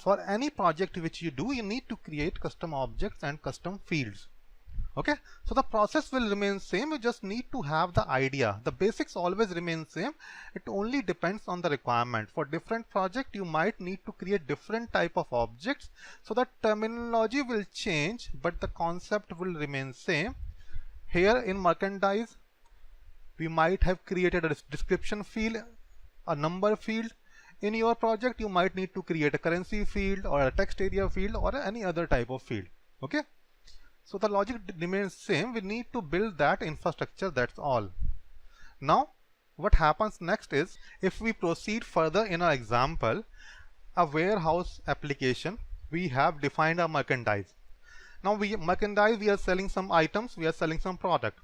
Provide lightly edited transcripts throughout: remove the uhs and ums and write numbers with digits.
for any project which you do, you need to create custom objects and custom fields. Okay, so the process will remain same. You just need to have the idea. The basics always remain same. It only depends on the requirement. For different project, you might need to create different type of objects. So the terminology will change, but the concept will remain same. Here in merchandise, we might have created a description field, a number field. In your project, you might need to create a currency field or a text area field or any other type of field. Okay. So the logic remains same. We need to build that infrastructure, that's all. Now what happens next is, if we proceed further in our example, a warehouse application, we have defined a merchandise. Now merchandise, we are selling some items, we are selling some product.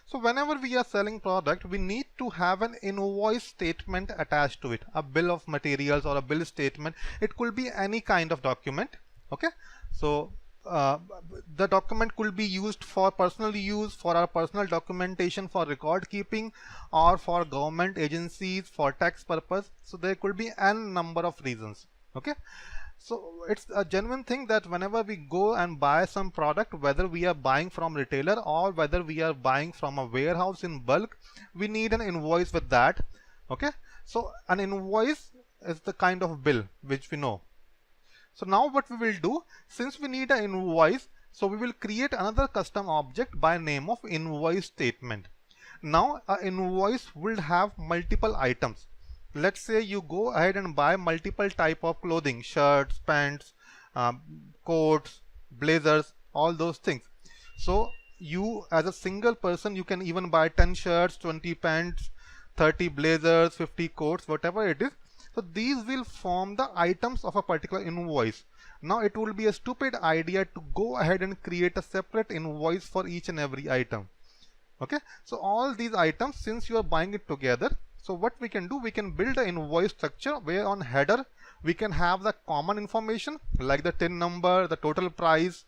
So whenever we are selling product, we need to have an invoice statement attached to it, a bill of materials or a bill statement. It could be any kind of document. Okay, so the document could be used for personal use, for our personal documentation, for record keeping, or for government agencies, for tax purpose. So there could be n number of reasons. Okay, so it's a genuine thing that whenever we go and buy some product, whether we are buying from retailer or whether we are buying from a warehouse in bulk, we need an invoice with that. Okay, so an invoice is the kind of bill which we know. So now what we will do, since we need an invoice, so we will create another custom object by name of invoice statement. Now an invoice will have multiple items. Let's say you go ahead and buy multiple type of clothing, shirts, pants, coats, blazers, all those things. So you as a single person, you can even buy 10 shirts, 20 pants, 30 blazers, 50 coats, whatever it is. So these will form the items of a particular invoice. Now it will be a stupid idea to go ahead and create a separate invoice for each and every item. Okay, so all these items, since you are buying it together, so what we can do, we can build an invoice structure where on header we can have the common information like the TIN number, the total price,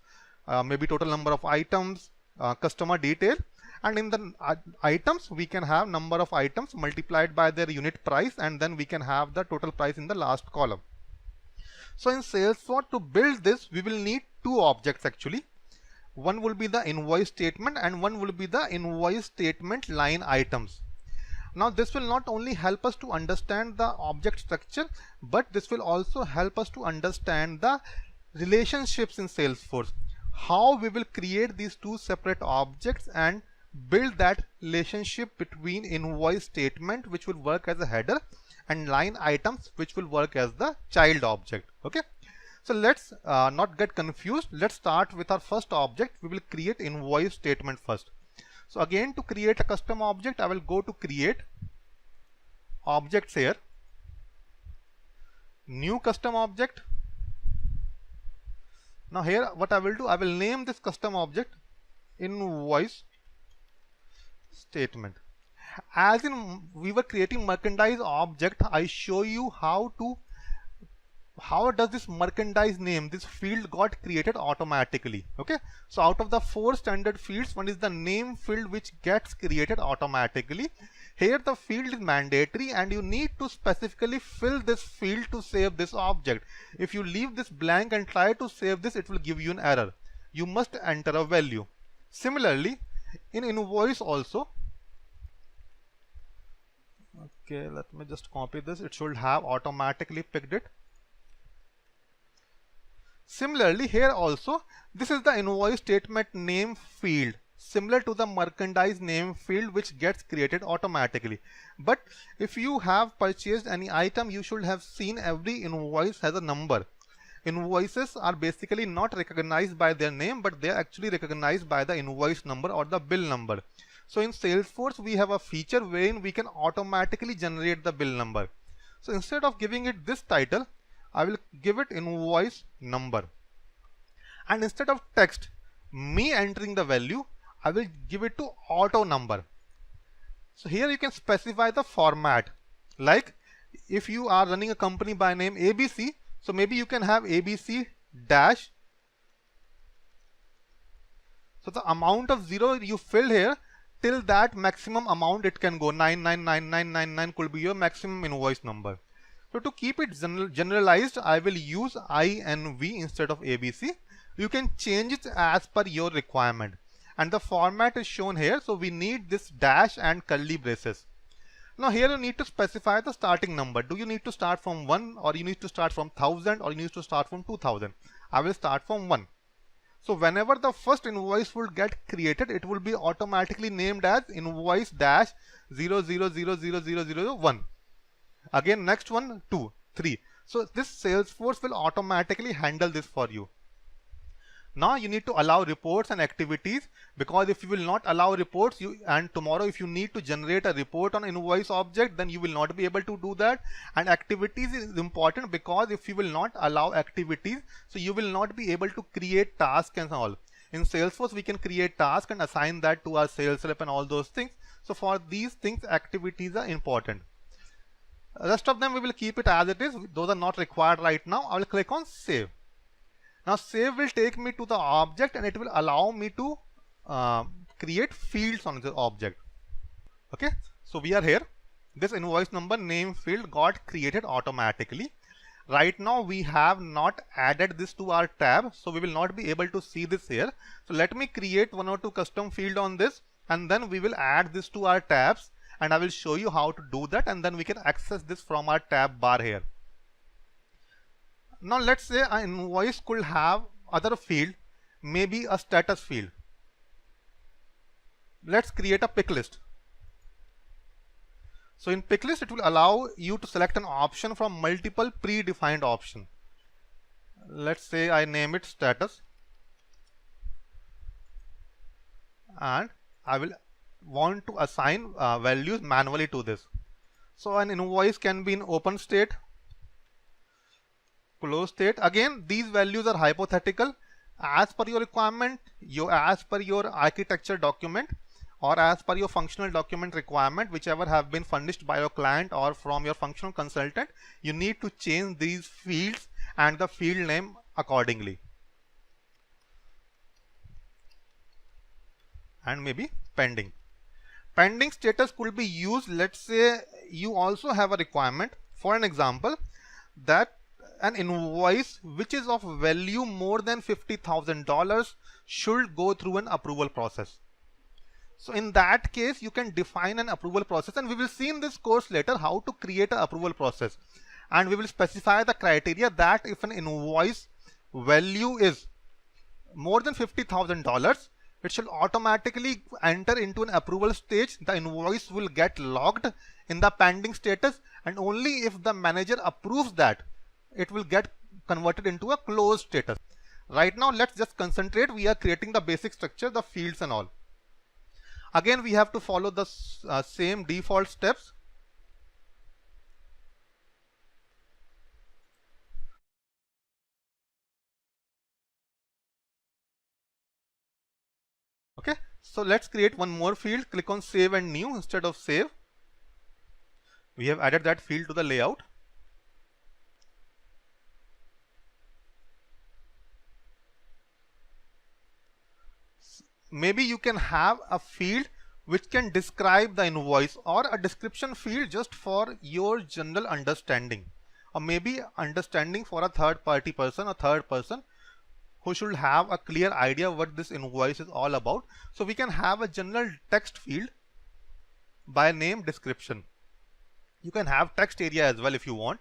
maybe total number of items, customer detail. And in the items, we can have number of items multiplied by their unit price, and then we can have the total price in the last column. So in Salesforce, to build this, we will need two objects actually. One will be the invoice statement and one will be the invoice statement line items. Now this will not only help us to understand the object structure, but this will also help us to understand the relationships in Salesforce. How we will create these two separate objects and build that relationship between invoice statement, which will work as a header, and line items, which will work as the child object. Okay, so let's not get confused. Let's start with our first object. We will create invoice statement first. So again, to create a custom object, I will go to create objects here, new custom object. Now here what I will do, I will name this custom object invoice statement. As in we were creating merchandise object, I show you how does this merchandise name, this field got created automatically. Okay, so out of the 4 standard fields, one is the name field which gets created automatically. Here the field is mandatory and you need to specifically fill this field to save this object. If you leave this blank and try to save this, it will give you an error. You must enter a value. Similarly, in invoice also, okay, let me just copy this. It should have automatically picked it. Similarly, here also, this is the invoice statement name field, similar to the merchandise name field which gets created automatically. But if you have purchased any item, you should have seen every invoice has a number. Invoices are basically not recognized by their name, but they are actually recognized by the invoice number or the bill number. So in Salesforce, we have a feature wherein we can automatically generate the bill number. So instead of giving it this title, I will give it invoice number. And instead of text, me entering the value, I will give it to auto number. So here you can specify the format. Like if you are running a company by name ABC, so maybe you can have ABC dash. So the amount of 0 you fill here, till that maximum amount it can go, 999999 could be your maximum invoice number. So to keep it generalized, I will use I and V instead of ABC. You can change it as per your requirement. And the format is shown here. So we need this dash and curly braces. Now here you need to specify the starting number. Do you need to start from 1, or you need to start from 1000, or you need to start from 2000? I will start from 1. So whenever the first invoice will get created, it will be automatically named as invoice dash 0000001. Again, next one 2, 3. So this Salesforce will automatically handle this for you. Now you need to allow reports and activities, because if you will not allow reports, and tomorrow if you need to generate a report on invoice object, then you will not be able to do that. And activities is important, because if you will not allow activities, so you will not be able to create tasks and all. In Salesforce we can create tasks and assign that to our sales rep and all those things. So for these things, activities are important. Rest of them we will keep it as it is. Those are not required right now. I will click on save. Now save will take me to the object, and it will allow me to create fields on the object. Okay, so we are here. This invoice number name field got created automatically. Right now we have not added this to our tab, so we will not be able to see this here. So let me create 1 or 2 custom field on this, and then we will add this to our tabs, and I will show you how to do that, and then we can access this from our tab bar here. Now let's say an invoice could have other field, maybe a status field. Let's create a pick list. So in pick list, it will allow you to select an option from multiple predefined options. Let's say I name it status, and I will want to assign values manually to this. So an invoice can be in open state, close state. Again, these values are hypothetical, as per your requirement, as per your architecture document, or as per your functional document requirement, whichever have been furnished by your client or from your functional consultant. You need to change these fields and the field name accordingly. And maybe pending. Pending status could be used. Let's say you also have a requirement, for an example, that an invoice which is of value more than $50,000 should go through an approval process. So in that case, you can define an approval process, and we will see in this course later how to create an approval process. And we will specify the criteria that if an invoice value is more than $50,000, it shall automatically enter into an approval stage. The invoice will get logged in the pending status, and only if the manager approves that, it will get converted into a closed status. Right now, let's just concentrate. We are creating the basic structure, the fields and all. Again, we have to follow the same default steps. Okay, so let's create one more field. Click on save and new instead of save. We have added that field to the layout. Maybe you can have a field which can describe the invoice, or a description field just for your general understanding, or maybe understanding for a third party person, a third person who should have a clear idea what this invoice is all about. So we can have a general text field by name description. You can have text area as well if you want.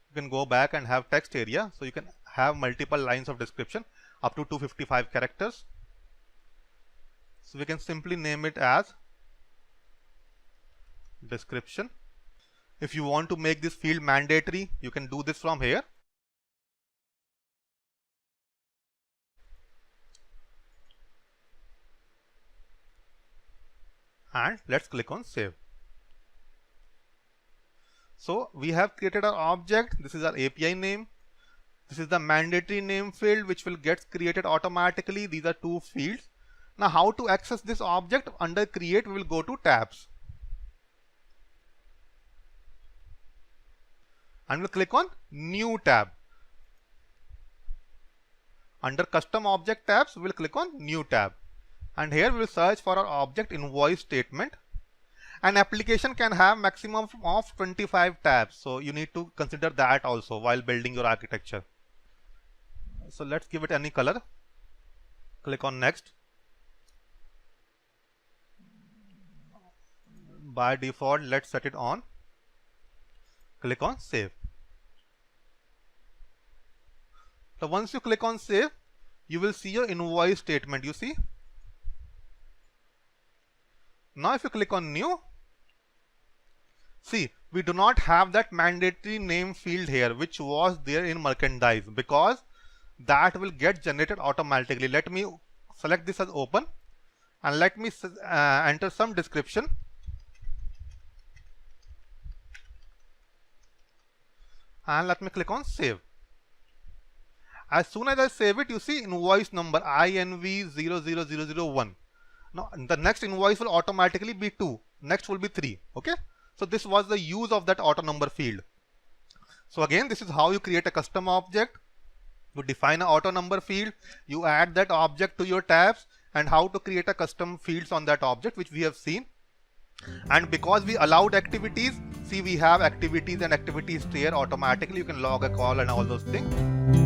You can go back and have text area, so you can have multiple lines of description up to 255 characters. So we can simply name it as description. If you want to make this field mandatory, you can do this from here. And let's click on save. So we have created our object. This is our API name. This is the mandatory name field which will get created automatically. These are 2 fields. Now how to access this object? Under create, we will go to tabs and we'll click on new tab. Under custom object tabs, we will click on new tab, and here we will search for our object invoice statement, An application can have maximum of 25 tabs. So you need to consider that also while building your architecture. So let's give it any color. Click on next. By default, let's set it on. Click on save. So once you click on save, you will see your invoice statement. You see? Now if you click on new, see, we do not have that mandatory name field here, which was there in merchandise, because that will get generated automatically. Let me select this as open and let me enter some description. And let me click on save. As soon as I save it, you see invoice number INV00001. Now the next invoice will automatically be 2. Next will be 3. Okay. So this was the use of that auto number field. So again, this is how you create a custom object. You define an auto number field. You add that object to your tabs, and how to create a custom fields on that object, which we have seen. And because we allowed activities, see, we have activities and activities tier automatically. You can log a call and all those things.